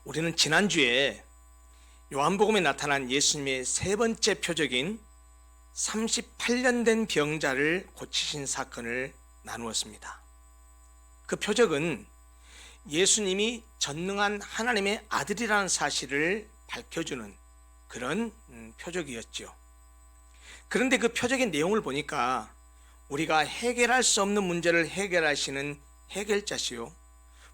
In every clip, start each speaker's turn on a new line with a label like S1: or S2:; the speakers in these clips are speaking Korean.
S1: 우리는 지난주에 요한복음에 나타난 예수님의 세 번째 표적인 38년 된 병자를 고치신 사건을 나누었습니다. 그 표적은 예수님이 전능한 하나님의 아들이라는 사실을 밝혀주는 그런 표적이었죠. 그런데 그 표적의 내용을 보니까 우리가 해결할 수 없는 문제를 해결하시는 해결자시요,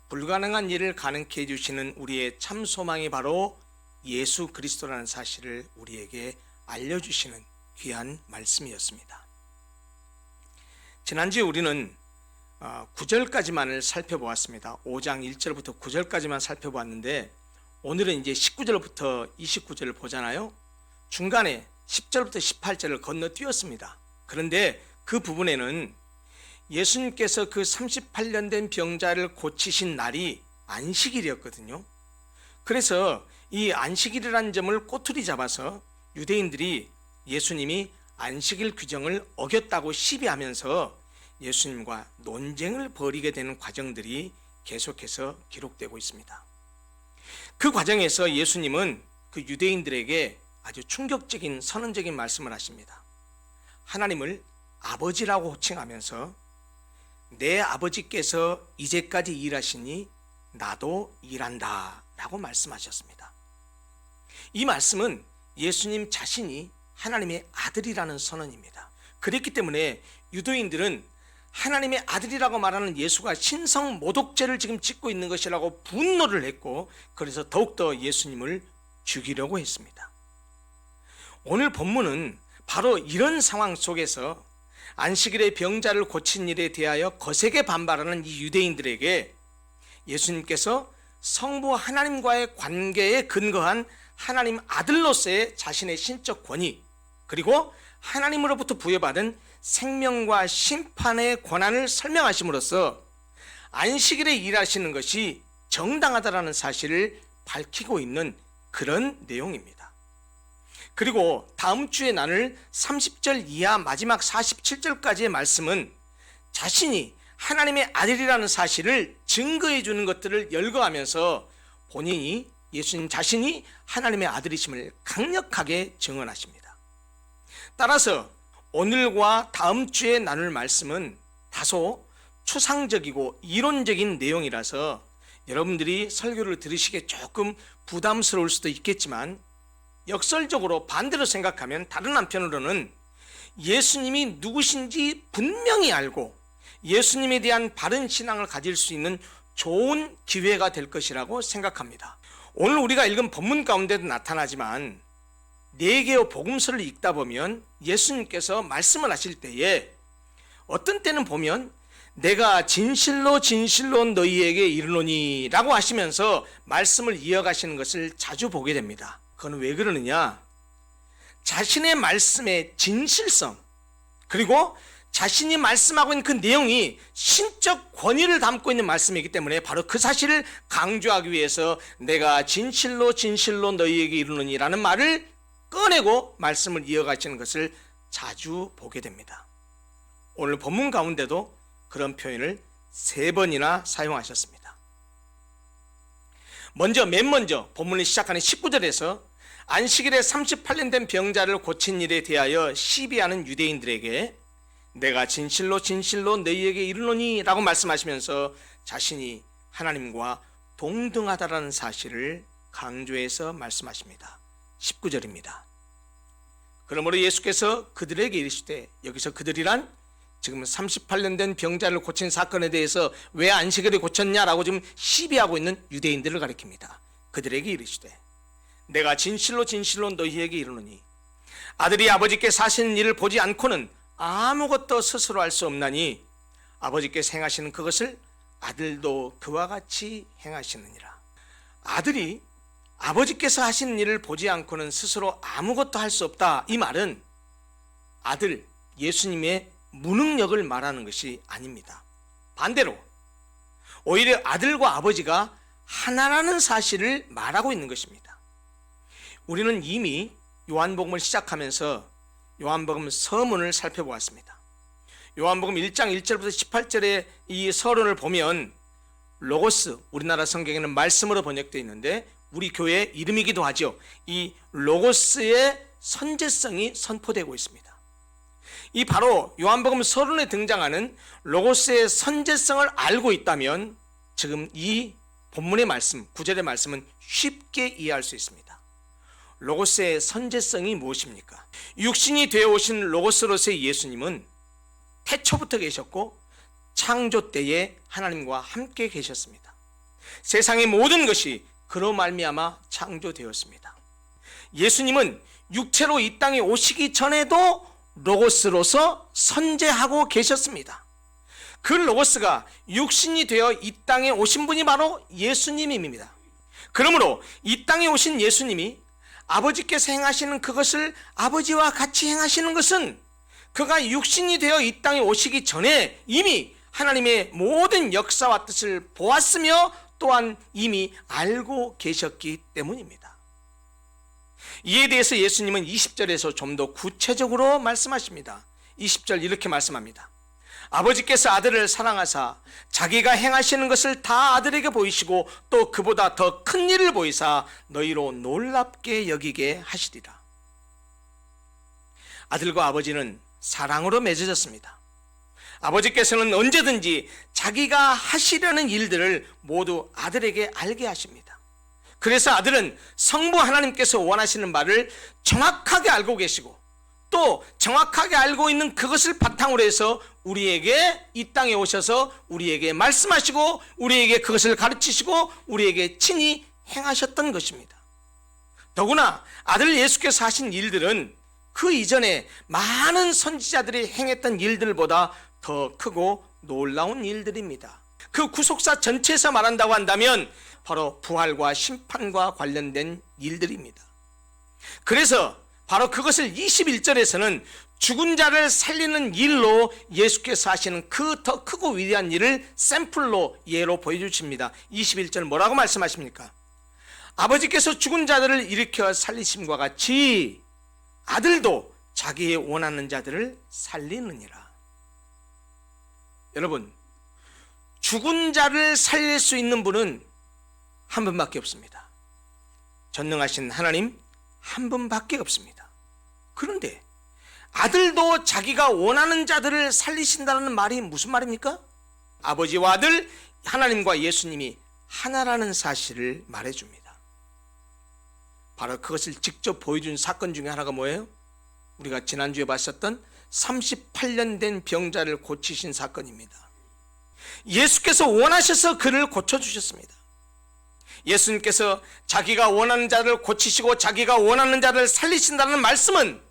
S1: 불가능한 일을 가능케 해주시는 우리의 참 소망이 바로 예수 그리스도라는 사실을 우리에게 알려주시는 귀한 말씀이었습니다. 지난주에 우리는 9절까지만을 살펴보았습니다. 5장 1절부터 9절까지만 살펴보았는데, 오늘은 이제 19절부터 29절을 보잖아요. 중간에 10절부터 18절을 건너뛰었습니다. 그런데 그 부분에는 예수님께서 그 38년 된 병자를 고치신 날이 안식일이었거든요. 그래서 이 안식일이라는 점을 꼬투리 잡아서 유대인들이 예수님이 안식일 규정을 어겼다고 시비하면서 예수님과 논쟁을 벌이게 되는 과정들이 계속해서 기록되고 있습니다. 그 과정에서 예수님은 그 유대인들에게 아주 충격적인 선언적인 말씀을 하십니다. 하나님을 아버지라고 호칭하면서 내 아버지께서 이제까지 일하시니 나도 일한다 라고 말씀하셨습니다. 이 말씀은 예수님 자신이 하나님의 아들이라는 선언입니다. 그랬기 때문에 유대인들은 하나님의 아들이라고 말하는 예수가 신성 모독죄를 지금 짓고 있는 것이라고 분노를 했고, 그래서 더욱더 예수님을 죽이려고 했습니다. 오늘 본문은 바로 이런 상황 속에서 안식일의 병자를 고친 일에 대하여 거세게 반발하는 이 유대인들에게 예수님께서 성부 하나님과의 관계에 근거한 하나님 아들로서의 자신의 신적 권위, 그리고 하나님으로부터 부여받은 생명과 심판의 권한을 설명하심으로써 안식일에 일하시는 것이 정당하다라는 사실을 밝히고 있는 그런 내용입니다. 그리고 다음 주에 나눌 30절 이하 마지막 47절까지의 말씀은 자신이 하나님의 아들이라는 사실을 증거해 주는 것들을 열거하면서 본인이, 예수님 자신이 하나님의 아들이심을 강력하게 증언하십니다. 따라서 오늘과 다음 주에 나눌 말씀은 다소 추상적이고 이론적인 내용이라서 여러분들이 설교를 들으시기에 조금 부담스러울 수도 있겠지만, 역설적으로 반대로 생각하면, 다른 한편으로는 예수님이 누구신지 분명히 알고 예수님에 대한 바른 신앙을 가질 수 있는 좋은 기회가 될 것이라고 생각합니다. 오늘 우리가 읽은 본문 가운데도 나타나지만, 4개의 복음서를 읽다 보면 예수님께서 말씀을 하실 때에 어떤 때는 보면 내가 진실로 진실로 너희에게 이르노니 라고 하시면서 말씀을 이어가시는 것을 자주 보게 됩니다. 그건 왜 그러느냐? 자신의 말씀의 진실성, 그리고 자신이 말씀하고 있는 그 내용이 신적 권위를 담고 있는 말씀이기 때문에 바로 그 사실을 강조하기 위해서 내가 진실로 진실로 너희에게 이르노니 라는 말을 꺼내고 말씀을 이어가시는 것을 자주 보게 됩니다. 오늘 본문 가운데도 그런 표현을 3번이나 사용하셨습니다. 맨 먼저 본문을 시작하는 19절에서 안식일에 38년 된 병자를 고친 일에 대하여 시비하는 유대인들에게 내가 진실로 진실로 너희에게 이르노니 라고 말씀하시면서 자신이 하나님과 동등하다라는 사실을 강조해서 말씀하십니다. 19절입니다. 그러므로 예수께서 그들에게 이르시되, 여기서 그들이란 지금 38년 된 병자를 고친 사건에 대해서 왜 안식일에 고쳤냐라고 지금 시비하고 있는 유대인들을 가리킵니다. 그들에게 이르시되 내가 진실로 진실로 너희에게 이르노니 아들이 아버지께서 하시는 일을 보지 않고는 아무것도 스스로 할 수 없나니 아버지께서 행하시는 그것을 아들도 그와 같이 행하시느니라. 아들이 아버지께서 하시는 일을 보지 않고는 스스로 아무것도 할 수 없다, 이 말은 아들 예수님의 무능력을 말하는 것이 아닙니다. 반대로 오히려 아들과 아버지가 하나라는 사실을 말하고 있는 것입니다. 우리는 이미 요한복음을 시작하면서 요한복음 서문을 살펴보았습니다. 요한복음 1장 1절부터 18절의 이 서론을 보면 로고스, 우리나라 성경에는 말씀으로 번역되어 있는데 우리 교회 이름이기도 하죠. 이 로고스의 선제성이 선포되고 있습니다. 이 바로 요한복음 서론에 등장하는 로고스의 선제성을 알고 있다면 지금 이 본문의 말씀, 9절의 말씀은 쉽게 이해할 수 있습니다. 로고스의 선제성이 무엇입니까? 육신이 되어 오신 로고스로서의 예수님은 태초부터 계셨고 창조 때에 하나님과 함께 계셨습니다. 세상의 모든 것이 그로 말미암아 창조되었습니다. 예수님은 육체로 이 땅에 오시기 전에도 로고스로서 선제하고 계셨습니다. 그 로고스가 육신이 되어 이 땅에 오신 분이 바로 예수님입니다. 그러므로 이 땅에 오신 예수님이 아버지께서 행하시는 그것을 아버지와 같이 행하시는 것은 그가 육신이 되어 이 땅에 오시기 전에 이미 하나님의 모든 역사와 뜻을 보았으며 또한 이미 알고 계셨기 때문입니다. 이에 대해서 예수님은 20절에서 좀 더 구체적으로 말씀하십니다. 20절 이렇게 말씀합니다. 아버지께서 아들을 사랑하사 자기가 행하시는 것을 다 아들에게 보이시고 또 그보다 더 큰 일을 보이사 너희로 놀랍게 여기게 하시리라. 아들과 아버지는 사랑으로 맺어졌습니다. 아버지께서는 언제든지 자기가 하시려는 일들을 모두 아들에게 알게 하십니다. 그래서 아들은 성부 하나님께서 원하시는 바를 정확하게 알고 계시고 또 정확하게 알고 있는 그것을 바탕으로 해서 우리에게 이 땅에 오셔서 우리에게 말씀하시고 우리에게 그것을 가르치시고 우리에게 친히 행하셨던 것입니다. 더구나 아들 예수께서 하신 일들은 그 이전에 많은 선지자들이 행했던 일들보다 더 크고 놀라운 일들입니다. 그 구속사 전체에서 말한다고 한다면 바로 부활과 심판과 관련된 일들입니다. 그래서 바로 그것을 21절에서는 죽은 자를 살리는 일로 예수께서 하시는 그 더 크고 위대한 일을 샘플로 예로 보여주십니다. 21절 뭐라고 말씀하십니까? 아버지께서 죽은 자들을 일으켜 살리심과 같이 아들도 자기의 원하는 자들을 살리느니라. 여러분, 죽은 자를 살릴 수 있는 분은 한 분밖에 없습니다. 전능하신 하나님 한 분밖에 없습니다. 그런데 아들도 자기가 원하는 자들을 살리신다는 말이 무슨 말입니까? 아버지와 아들, 하나님과 예수님이 하나라는 사실을 말해줍니다. 바로 그것을 직접 보여준 사건 중에 하나가 뭐예요? 우리가 지난주에 봤었던 38년 된 병자를 고치신 사건입니다. 예수께서 원하셔서 그를 고쳐주셨습니다. 예수님께서 자기가 원하는 자를 고치시고 자기가 원하는 자를 살리신다는 말씀은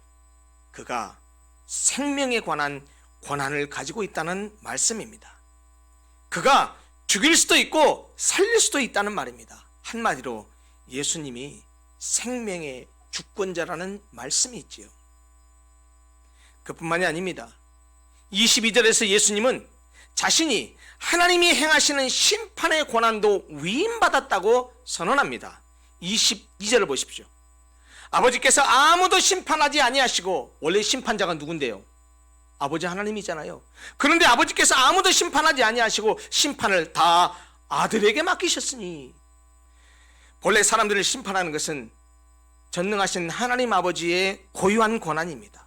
S1: 그가 생명에 관한 권한을 가지고 있다는 말씀입니다. 그가 죽일 수도 있고 살릴 수도 있다는 말입니다. 한마디로 예수님이 생명의 주권자라는 말씀이 있지요. 그뿐만이 아닙니다. 22절에서 예수님은 자신이 하나님이 행하시는 심판의 권한도 위임받았다고 선언합니다. 22절을 보십시오. 아버지께서 아무도 심판하지 아니하시고, 원래 심판자가 누군데요? 아버지 하나님이잖아요. 그런데 아버지께서 아무도 심판하지 아니하시고 심판을 다 아들에게 맡기셨으니, 본래 사람들을 심판하는 것은 전능하신 하나님 아버지의 고유한 권한입니다.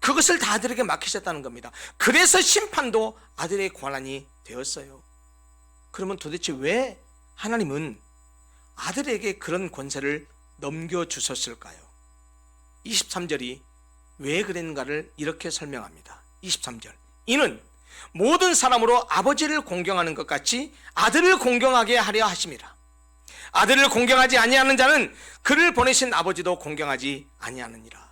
S1: 그것을 다 아들에게 맡기셨다는 겁니다. 그래서 심판도 아들의 권한이 되었어요. 그러면 도대체 왜 하나님은 아들에게 그런 권세를 넘겨주셨을까요? 23절이 왜 그랬는가를 이렇게 설명합니다. 23절, 이는 모든 사람으로 아버지를 공경하는 것 같이 아들을 공경하게 하려 하심이라. 아들을 공경하지 아니하는 자는 그를 보내신 아버지도 공경하지 아니하느니라.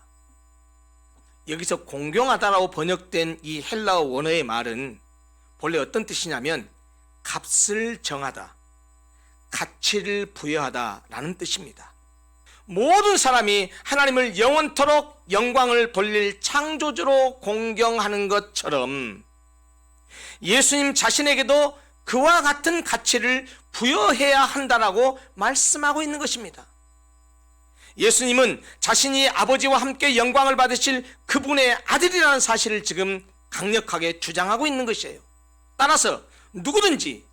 S1: 여기서 공경하다라고 번역된 이 헬라어 원어의 말은 본래 어떤 뜻이냐면 값을 정하다, 가치를 부여하다 라는 뜻입니다. 모든 사람이 하나님을 영원토록 영광을 돌릴 창조주로 공경하는 것처럼 예수님 자신에게도 그와 같은 가치를 부여해야 한다라고 말씀하고 있는 것입니다. 예수님은 자신이 아버지와 함께 영광을 받으실 그분의 아들이라는 사실을 지금 강력하게 주장하고 있는 것이에요. 따라서 누구든지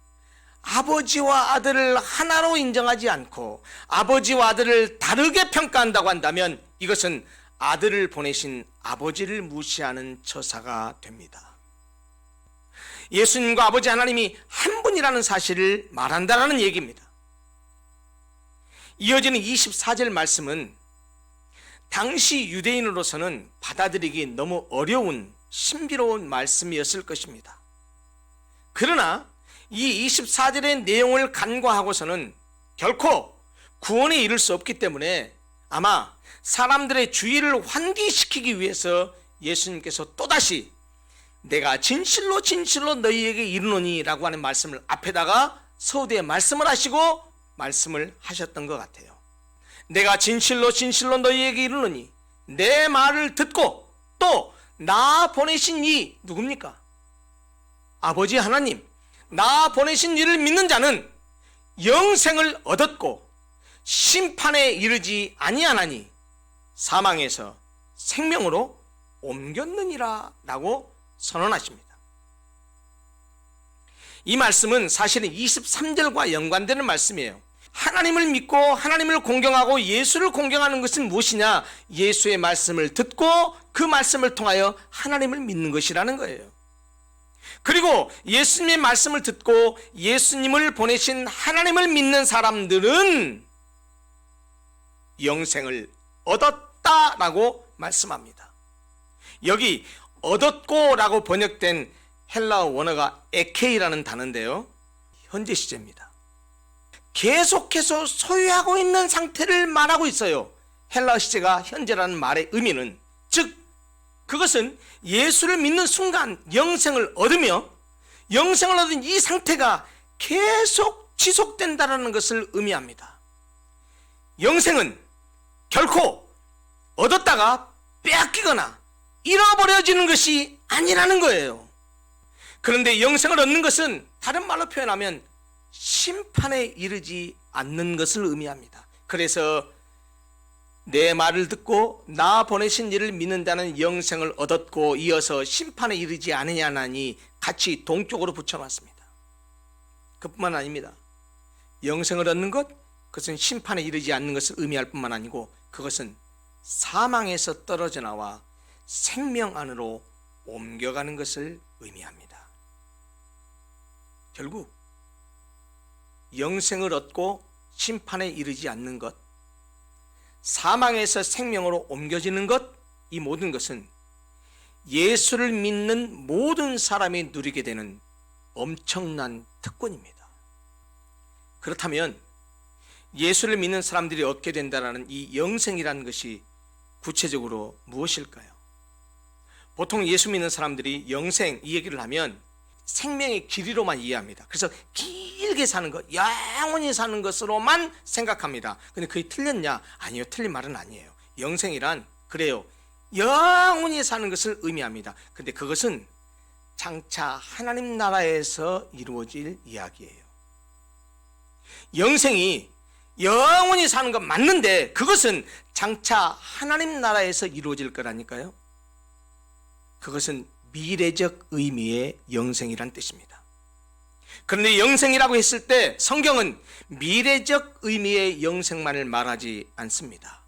S1: 아버지와 아들을 하나로 인정하지 않고 아버지와 아들을 다르게 평가한다고 한다면 이것은 아들을 보내신 아버지를 무시하는 처사가 됩니다. 예수님과 아버지 하나님이 한 분이라는 사실을 말한다는 얘기입니다. 이어지는 24절 말씀은 당시 유대인으로서는 받아들이기 너무 어려운 신비로운 말씀이었을 것입니다. 그러나 이 24절의 내용을 간과하고서는 결코 구원에 이를 수 없기 때문에 아마 사람들의 주의를 환기시키기 위해서 예수님께서 또다시 내가 진실로 진실로 너희에게 이르노니 라고 하는 말씀을 앞에다가 서두에 말씀을 하시고 말씀을 하셨던 것 같아요. 내가 진실로 진실로 너희에게 이르노니 내 말을 듣고 또 나 보내신 이 누굽니까? 아버지 하나님, 나 보내신 이를 믿는 자는 영생을 얻었고 심판에 이르지 아니하나니 사망에서 생명으로 옮겼느니라 라고 선언하십니다. 이 말씀은 사실은 23절과 연관되는 말씀이에요. 하나님을 믿고 하나님을 공경하고 예수를 공경하는 것은 무엇이냐? 예수의 말씀을 듣고 그 말씀을 통하여 하나님을 믿는 것이라는 거예요. 그리고 예수님의 말씀을 듣고 예수님을 보내신 하나님을 믿는 사람들은 영생을 얻었다라고 말씀합니다. 여기 얻었고 라고 번역된 헬라어 원어가 에케이라는 단어인데요, 현재 시제입니다. 계속해서 소유하고 있는 상태를 말하고 있어요. 헬라어 시제가 현재라는 말의 의미는, 즉 그것은 예수를 믿는 순간 영생을 얻으며 영생을 얻은 이 상태가 계속 지속된다는 것을 의미합니다. 영생은 결코 얻었다가 빼앗기거나 잃어버려지는 것이 아니라는 거예요. 그런데 영생을 얻는 것은 다른 말로 표현하면 심판에 이르지 않는 것을 의미합니다. 그래서 내 말을 듣고 나 보내신 이를 믿는 자는 영생을 얻었고 이어서 심판에 이르지 아니하나니 같이 동격으로 붙여놨습니다. 그뿐만 아닙니다. 영생을 얻는 것, 그것은 심판에 이르지 않는 것을 의미할 뿐만 아니고 그것은 사망에서 떨어져 나와 생명 안으로 옮겨가는 것을 의미합니다. 결국 영생을 얻고 심판에 이르지 않는 것, 사망에서 생명으로 옮겨지는 것, 이 모든 것은 예수를 믿는 모든 사람이 누리게 되는 엄청난 특권입니다. 그렇다면 예수를 믿는 사람들이 얻게 된다는 이 영생이라는 것이 구체적으로 무엇일까요? 보통 예수 믿는 사람들이 영생 이 얘기를 하면 생명의 길이로만 이해합니다. 그래서 길게 사는 것, 영원히 사는 것으로만 생각합니다. 근데 그게 틀렸냐? 아니요, 틀린 말은 아니에요. 영생이란 그래요, 영원히 사는 것을 의미합니다. 근데 그것은 장차 하나님 나라에서 이루어질 이야기예요. 영생이 영원히 사는 것 맞는데 그것은 장차 하나님 나라에서 이루어질 거라니까요. 그것은 미래적 의미의 영생이란 뜻입니다. 그런데 영생이라고 했을 때 성경은 미래적 의미의 영생만을 말하지 않습니다.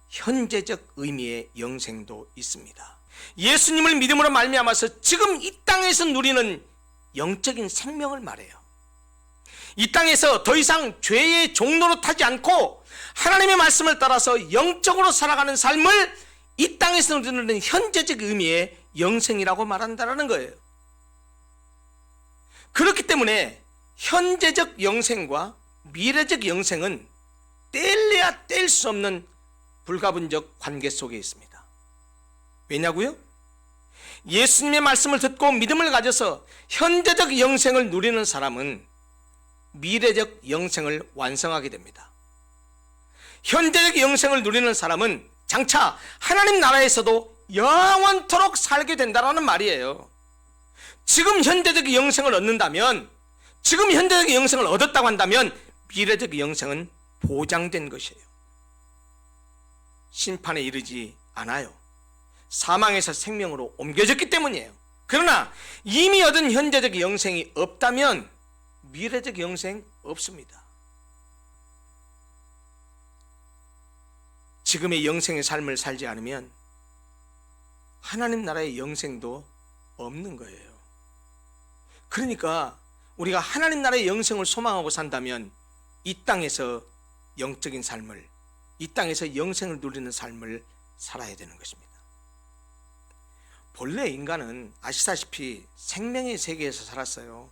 S1: 현재적 의미의 영생도 있습니다. 예수님을 믿음으로 말미암아서 지금 이 땅에서 누리는 영적인 생명을 말해요. 이 땅에서 더 이상 죄의 종로로 타지 않고 하나님의 말씀을 따라서 영적으로 살아가는 삶을 이 땅에서 누리는 현재적 의미의 영생이라고 말한다는 거예요. 그렇기 때문에 현재적 영생과 미래적 영생은 뗄래야 뗄 수 없는 불가분적 관계 속에 있습니다. 왜냐고요? 예수님의 말씀을 듣고 믿음을 가져서 현재적 영생을 누리는 사람은 미래적 영생을 완성하게 됩니다. 현재적 영생을 누리는 사람은 장차 하나님 나라에서도 영원토록 살게 된다는 말이에요. 지금 현재적 영생을 얻는다면, 지금 현재적 영생을 얻었다고 한다면 미래적 영생은 보장된 것이에요. 심판에 이르지 않아요. 사망에서 생명으로 옮겨졌기 때문이에요. 그러나 이미 얻은 현재적 영생이 없다면 미래적 영생 없습니다. 지금의 영생의 삶을 살지 않으면 하나님 나라의 영생도 없는 거예요. 그러니까 우리가 하나님 나라의 영생을 소망하고 산다면 이 땅에서 영적인 삶을, 이 땅에서 영생을 누리는 삶을 살아야 되는 것입니다. 본래 인간은 아시다시피 생명의 세계에서 살았어요.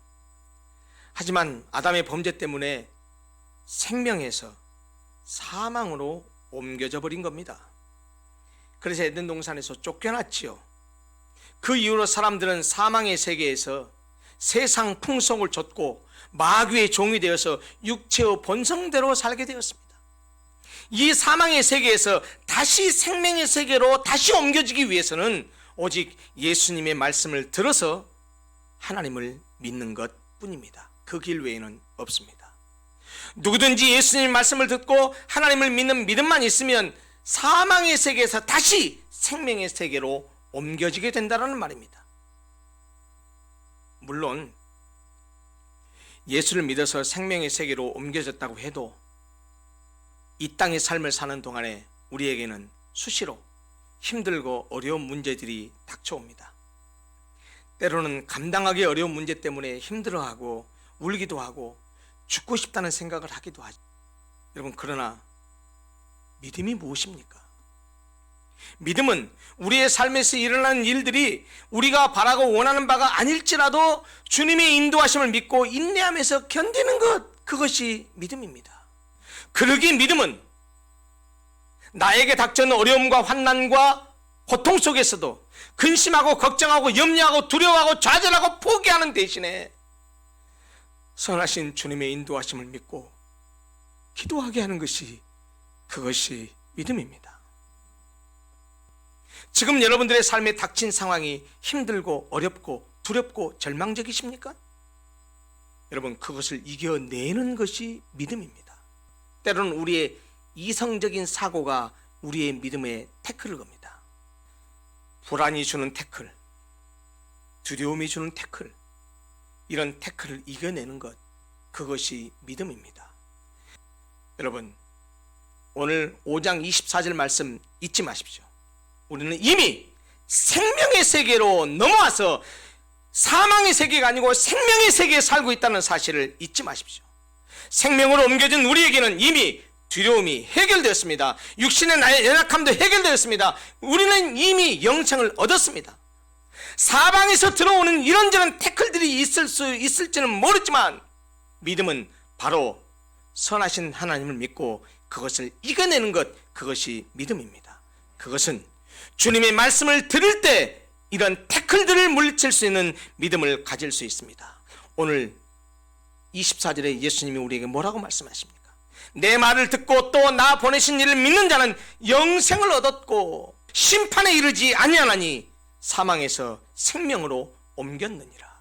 S1: 하지만 아담의 범죄 때문에 생명에서 사망으로 옮겨져 버린 겁니다. 그래서 에덴 동산에서 쫓겨났지요. 그 이후로 사람들은 사망의 세계에서 세상 풍속을 좇고 마귀의 종이 되어서 육체의 본성대로 살게 되었습니다. 이 사망의 세계에서 다시 생명의 세계로 다시 옮겨지기 위해서는 오직 예수님의 말씀을 들어서 하나님을 믿는 것 뿐입니다. 그 길 외에는 없습니다. 누구든지 예수님의 말씀을 듣고 하나님을 믿는 믿음만 있으면 사망의 세계에서 다시 생명의 세계로 옮겨지게 된다는 말입니다. 물론 예수를 믿어서 생명의 세계로 옮겨졌다고 해도 이 땅의 삶을 사는 동안에 우리에게는 수시로 힘들고 어려운 문제들이 닥쳐옵니다. 때로는 감당하기 어려운 문제 때문에 힘들어하고 울기도 하고 죽고 싶다는 생각을 하기도 하죠. 여러분, 그러나 믿음이 무엇입니까? 믿음은 우리의 삶에서 일어나는 일들이 우리가 바라고 원하는 바가 아닐지라도 주님의 인도하심을 믿고 인내하면서 견디는 것, 그것이 믿음입니다. 그러기 믿음은 나에게 닥쳐오는 어려움과 환난과 고통 속에서도 근심하고 걱정하고 염려하고 두려워하고 좌절하고 포기하는 대신에 선하신 주님의 인도하심을 믿고 기도하게 하는 것이, 그것이 믿음입니다. 지금 여러분들의 삶에 닥친 상황이 힘들고 어렵고 두렵고 절망적이십니까? 여러분, 그것을 이겨내는 것이 믿음입니다. 때로는 우리의 이성적인 사고가 우리의 믿음에 태클을 겁니다. 불안이 주는 태클, 두려움이 주는 태클, 이런 태클을 이겨내는 것, 그것이 믿음입니다. 여러분, 오늘 5장 24절 말씀 잊지 마십시오. 우리는 이미 생명의 세계로 넘어와서 사망의 세계가 아니고 생명의 세계에 살고 있다는 사실을 잊지 마십시오. 생명으로 옮겨진 우리에게는 이미 두려움이 해결되었습니다. 육신의 나의 연약함도 해결되었습니다. 우리는 이미 영생을 얻었습니다. 사방에서 들어오는 이런저런 태클들이 있을지는 모르지만 믿음은 바로 선하신 하나님을 믿고 그것을 이겨내는 것, 그것이 믿음입니다. 그것은 주님의 말씀을 들을 때 이런 태클들을 물리칠 수 있는 믿음을 가질 수 있습니다. 오늘 24절에 예수님이 우리에게 뭐라고 말씀하십니까? 내 말을 듣고 또 나 보내신 이를 믿는 자는 영생을 얻었고 심판에 이르지 아니하나니 사망에서 생명으로 옮겼느니라.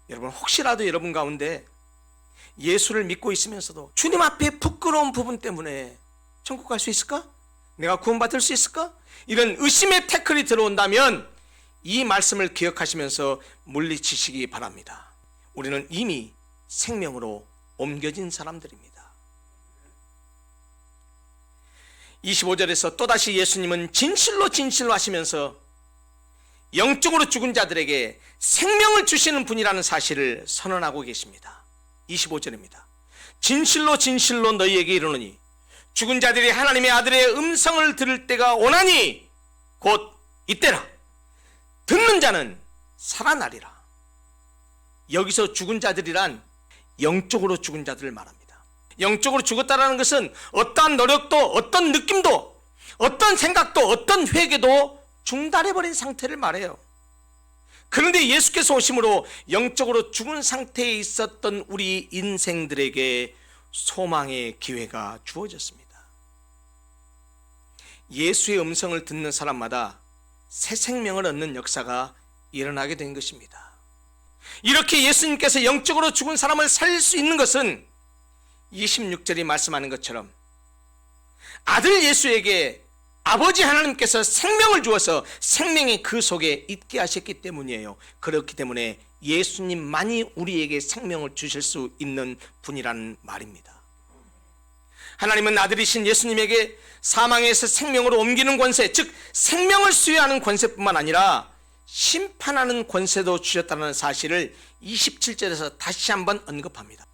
S1: 여러분, 혹시라도 여러분 가운데 예수를 믿고 있으면서도 주님 앞에 부끄러운 부분 때문에 천국 갈 수 있을까? 내가 구원받을 수 있을까? 이런 의심의 태클이 들어온다면 이 말씀을 기억하시면서 물리치시기 바랍니다. 우리는 이미 생명으로 옮겨진 사람들입니다. 25절에서 또다시 예수님은 진실로 진실로 하시면서 영적으로 죽은 자들에게 생명을 주시는 분이라는 사실을 선언하고 계십니다. 25절입니다. 진실로 진실로 너희에게 이르노니 죽은 자들이 하나님의 아들의 음성을 들을 때가 오나니 곧 이때라. 듣는 자는 살아나리라. 여기서 죽은 자들이란 영적으로 죽은 자들을 말합니다. 영적으로 죽었다는 것은 어떠한 노력도 어떤 느낌도 어떤 생각도 어떤 회개도 중단해버린 상태를 말해요. 그런데 예수께서 오심으로 영적으로 죽은 상태에 있었던 우리 인생들에게 소망의 기회가 주어졌습니다. 예수의 음성을 듣는 사람마다 새 생명을 얻는 역사가 일어나게 된 것입니다. 이렇게 예수님께서 영적으로 죽은 사람을 살릴 수 있는 것은 26절이 말씀하는 것처럼 아들 예수에게 아버지 하나님께서 생명을 주어서 생명이 그 속에 있게 하셨기 때문이에요. 그렇기 때문에 예수님만이 우리에게 생명을 주실 수 있는 분이라는 말입니다. 하나님은 아들이신 예수님에게 사망에서 생명으로 옮기는 권세, 즉 생명을 수여하는 권세뿐만 아니라 심판하는 권세도 주셨다는 사실을 27절에서 다시 한번 언급합니다.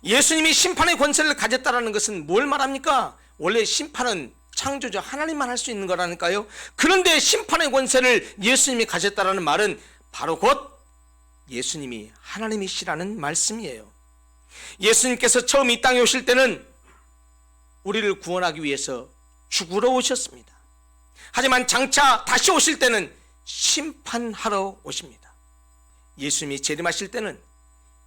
S1: 예수님이 심판의 권세를 가졌다는 것은 뭘 말합니까? 원래 심판은 창조주 하나님만 할 수 있는 거라니까요. 그런데 심판의 권세를 예수님이 가졌다는 말은 바로 곧 예수님이 하나님이시라는 말씀이에요. 예수님께서 처음 이 땅에 오실 때는 우리를 구원하기 위해서 죽으러 오셨습니다. 하지만 장차 다시 오실 때는 심판하러 오십니다. 예수님이 재림하실 때는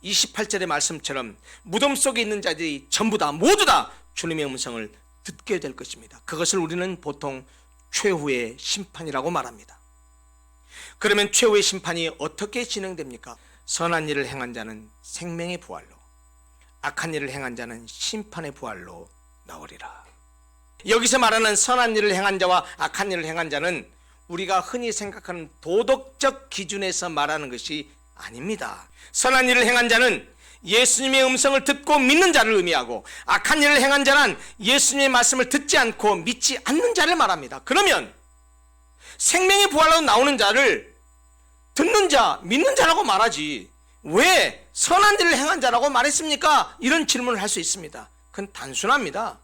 S1: 28절의 말씀처럼 무덤 속에 있는 자들이 전부 다 모두 다 주님의 음성을 듣게 될 것입니다. 그것을 우리는 보통 최후의 심판이라고 말합니다. 그러면 최후의 심판이 어떻게 진행됩니까? 선한 일을 행한 자는 생명의 부활로, 악한 일을 행한 자는 심판의 부활로 나오리라. 여기서 말하는 선한 일을 행한 자와 악한 일을 행한 자는 우리가 흔히 생각하는 도덕적 기준에서 말하는 것이 아닙니다. 선한 일을 행한 자는 예수님의 음성을 듣고 믿는 자를 의미하고, 악한 일을 행한 자는 예수님의 말씀을 듣지 않고 믿지 않는 자를 말합니다. 그러면 생명의 부활로 나오는 자를 듣는 자, 믿는 자라고 말하지 왜 선한 일을 행한 자라고 말했습니까? 이런 질문을 할 수 있습니다. 그건 단순합니다.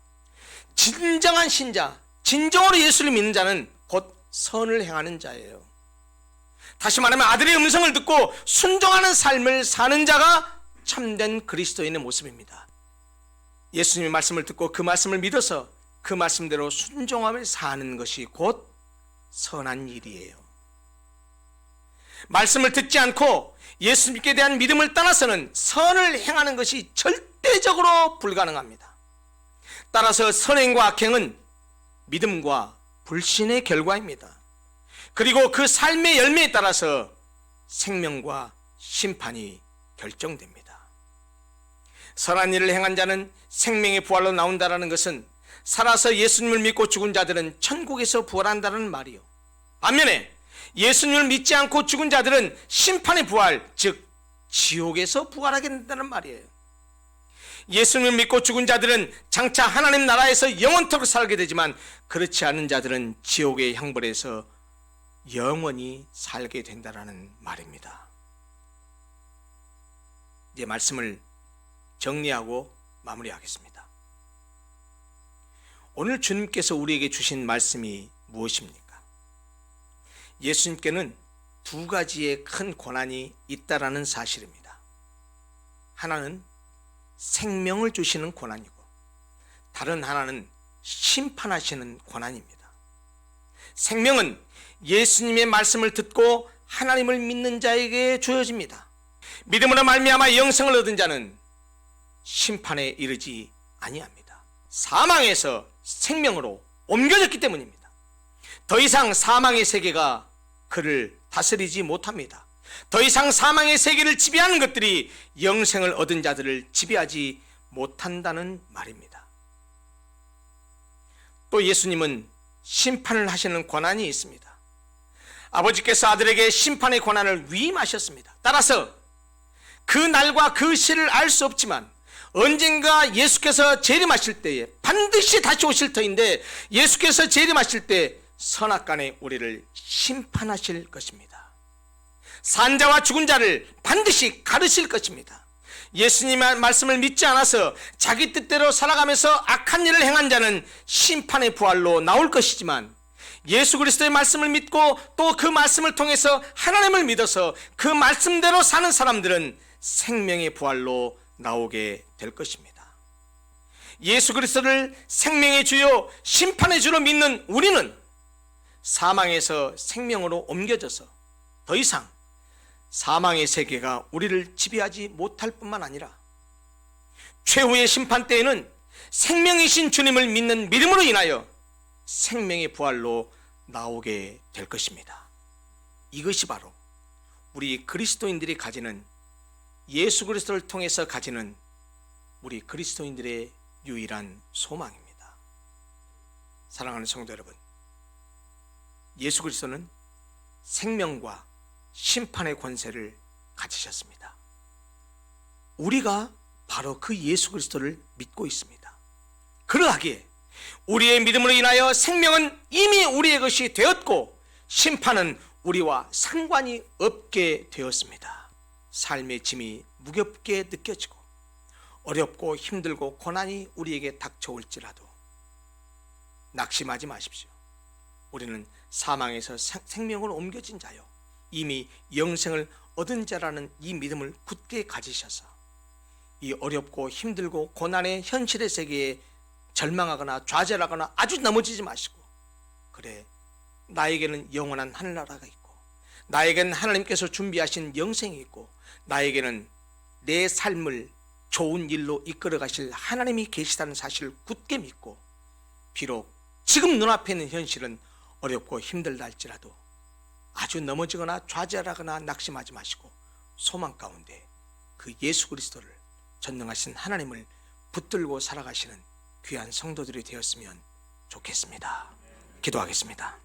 S1: 진정한 신자, 진정으로 예수를 믿는 자는 곧 선을 행하는 자예요. 다시 말하면 아들의 음성을 듣고 순종하는 삶을 사는 자가 참된 그리스도인의 모습입니다. 예수님의 말씀을 듣고 그 말씀을 믿어서 그 말씀대로 순종하며 사는 것이 곧 선한 일이에요. 말씀을 듣지 않고 예수님께 대한 믿음을 떠나서는 선을 행하는 것이 절대적으로 불가능합니다. 따라서 선행과 악행은 믿음과 불신의 결과입니다. 그리고 그 삶의 열매에 따라서 생명과 심판이 결정됩니다. 선한 일을 행한 자는 생명의 부활로 나온다는 것은 살아서 예수님을 믿고 죽은 자들은 천국에서 부활한다는 말이요. 반면에 예수님을 믿지 않고 죽은 자들은 심판의 부활, 즉 지옥에서 부활하게 된다는 말이에요. 예수님을 믿고 죽은 자들은 장차 하나님 나라에서 영원토록 살게 되지만, 그렇지 않은 자들은 지옥의 형벌에서 영원히 살게 된다는 말입니다. 이제 말씀을 정리하고 마무리하겠습니다. 오늘 주님께서 우리에게 주신 말씀이 무엇입니까? 예수님께는 두 가지의 큰 권한이 있다라는 사실입니다. 하나는 생명을 주시는 권한이고, 다른 하나는 심판하시는 권한입니다. 생명은 예수님의 말씀을 듣고 하나님을 믿는 자에게 주어집니다. 믿음으로 말미암아 영생을 얻은 자는 심판에 이르지 아니합니다. 사망에서 생명으로 옮겨졌기 때문입니다. 더 이상 사망의 세계가 그를 다스리지 못합니다. 더 이상 사망의 세계를 지배하는 것들이 영생을 얻은 자들을 지배하지 못한다는 말입니다. 또 예수님은 심판을 하시는 권한이 있습니다. 아버지께서 아들에게 심판의 권한을 위임하셨습니다. 따라서 그 날과 그 시를 알 수 없지만 언젠가 예수께서 재림하실 때에 반드시 다시 오실 터인데, 예수께서 재림하실 때 선악간에 우리를 심판하실 것입니다. 산자와 죽은 자를 반드시 가르칠 것입니다. 예수님의 말씀을 믿지 않아서 자기 뜻대로 살아가면서 악한 일을 행한 자는 심판의 부활로 나올 것이지만, 예수 그리스도의 말씀을 믿고 또 그 말씀을 통해서 하나님을 믿어서 그 말씀대로 사는 사람들은 생명의 부활로 나오게 될 것입니다. 예수 그리스도를 생명의 주요 심판의 주로 믿는 우리는 사망에서 생명으로 옮겨져서 더 이상 사망의 세계가 우리를 지배하지 못할 뿐만 아니라 최후의 심판 때에는 생명이신 주님을 믿는 믿음으로 인하여 생명의 부활로 나오게 될 것입니다. 이것이 바로 우리 그리스도인들이 가지는, 예수 그리스도를 통해서 가지는 우리 그리스도인들의 유일한 소망입니다. 사랑하는 성도 여러분, 예수 그리스도는 생명과 심판의 권세를 가지셨습니다. 우리가 바로 그 예수 그리스도를 믿고 있습니다. 그러하기에 우리의 믿음으로 인하여 생명은 이미 우리의 것이 되었고 심판은 우리와 상관이 없게 되었습니다. 삶의 짐이 무겁게 느껴지고 어렵고 힘들고 고난이 우리에게 닥쳐올지라도 낙심하지 마십시오. 우리는 사망에서 생명으로 옮겨진 자요 이미 영생을 얻은 자라는 이 믿음을 굳게 가지셔서 이 어렵고 힘들고 고난의 현실의 세계에 절망하거나 좌절하거나 아주 넘어지지 마시고, 그래, 나에게는 영원한 하늘나라가 있고 나에게는 하나님께서 준비하신 영생이 있고 나에게는 내 삶을 좋은 일로 이끌어 가실 하나님이 계시다는 사실을 굳게 믿고, 비록 지금 눈앞에 있는 현실은 어렵고 힘들다 할지라도 아주 넘어지거나 좌절하거나 낙심하지 마시고 소망 가운데 그 예수 그리스도를, 전능하신 하나님을 붙들고 살아가시는 귀한 성도들이 되었으면 좋겠습니다. 기도하겠습니다.